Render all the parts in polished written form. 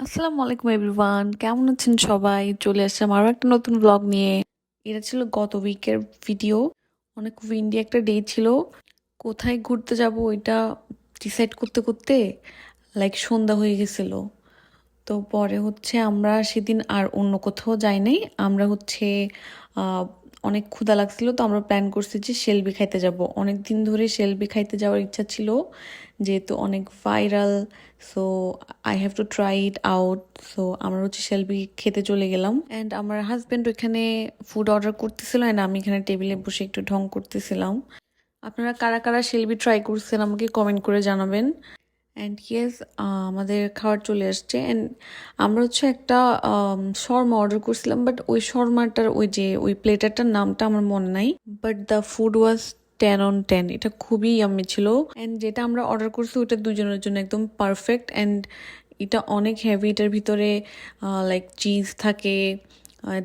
আসসালামু আলাইকুম এভরিওয়ান, কেমন আছেন সবাই? চলে আসলাম আরও একটা নতুন ব্লগ নিয়ে। এটা ছিল গত উইকের ভিডিও। অনেক উইন্ডি একটা ডে ছিল। কোথায় ঘুরতে যাব ওইটা ডিসাইড করতে করতে সন্ধ্যা হয়ে গেছিল। তো পরে আমরা সেদিন আর অন্য কোথাও যাই নাই। আমরা আহ, অনেক ক্ষুধা লাগছিল, তো আমরা প্ল্যান করছি যে শেলবি খাইতে যাব। অনেক দিন ধরে শেলবি খাইতে যাওয়ার ইচ্ছা ছিল, যেহেতু অনেক viral. So I have to try it out. So আমরা শেলবি খেতে চলে গেলাম, অ্যান্ড আমার হাজব্যান্ড ওইখানে ফুড অর্ডার করতেছিল, অ্যান্ড আমি এখানে টেবিলে বসে একটু ঢং করতেছিলাম। আপনারা কারা কারা শেলবি ট্রাই করছেন আমাকে কমেন্ট করে জানাবেন। অ্যান্ড ইয়েস, আমাদের খাবার চলে আসছে। অ্যান্ড আমরা একটা শর্মা অর্ডার করছিলাম, বাট ওই শর্মাটার ওই প্লেটারটার নামটা আমার মনে নাই। But the food was 10 on 10। এটা খুবই ইয়াম্মি ছিল। অ্যান্ড যেটা আমরা অর্ডার করছি ওটা দুজনের জন্য একদম পারফেক্ট। অ্যান্ড এটা অনেক হেভি। এটার ভিতরে চিজ থাকে,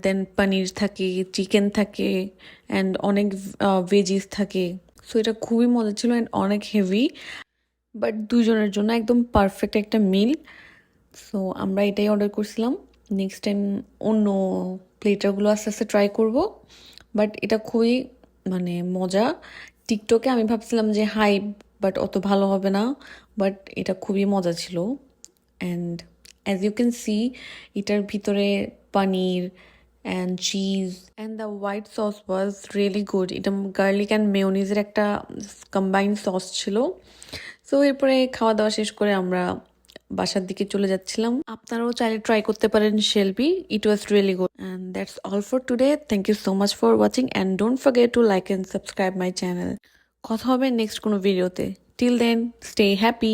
দেন পনির থাকে, চিকেন থাকে, অ্যান্ড অনেক ভেজিস থাকে। সো এটা খুবই মজা ছিল অ্যান্ড অনেক হেভি, বাট দুজনের জন্য একদম পারফেক্ট একটা মিল। সো আমরা এটাই অর্ডার করছিলাম। নেক্সট টাইম অন্য প্লেটারগুলো আস্তে আস্তে ট্রাই করব। বাট এটা খুবই মজা। টিকটকে আমি ভাবছিলাম যে হাই, বাট অত ভালো হবে না। বাট এটা খুবই মজা ছিল। And as you can see, এটার ভিতরে paneer and cheese and the white sauce was really good. এটা গার্লিক অ্যান্ড মেয়োনিজের একটা কম্বাইন্ড সস ছিল। সো এরপরে খাওয়া দাওয়া শেষ করে আমরা বাসার দিকে চলে যাচ্ছিলাম। আপনারাও চাইলে ট্রাই করতে পারেন শেলবি। It was really good. And that's all for today. Thank you so much for watching and don't forget to like and subscribe my channel. কথা হবে নেক্সট কোনো ভিডিওতে। Till then, stay happy.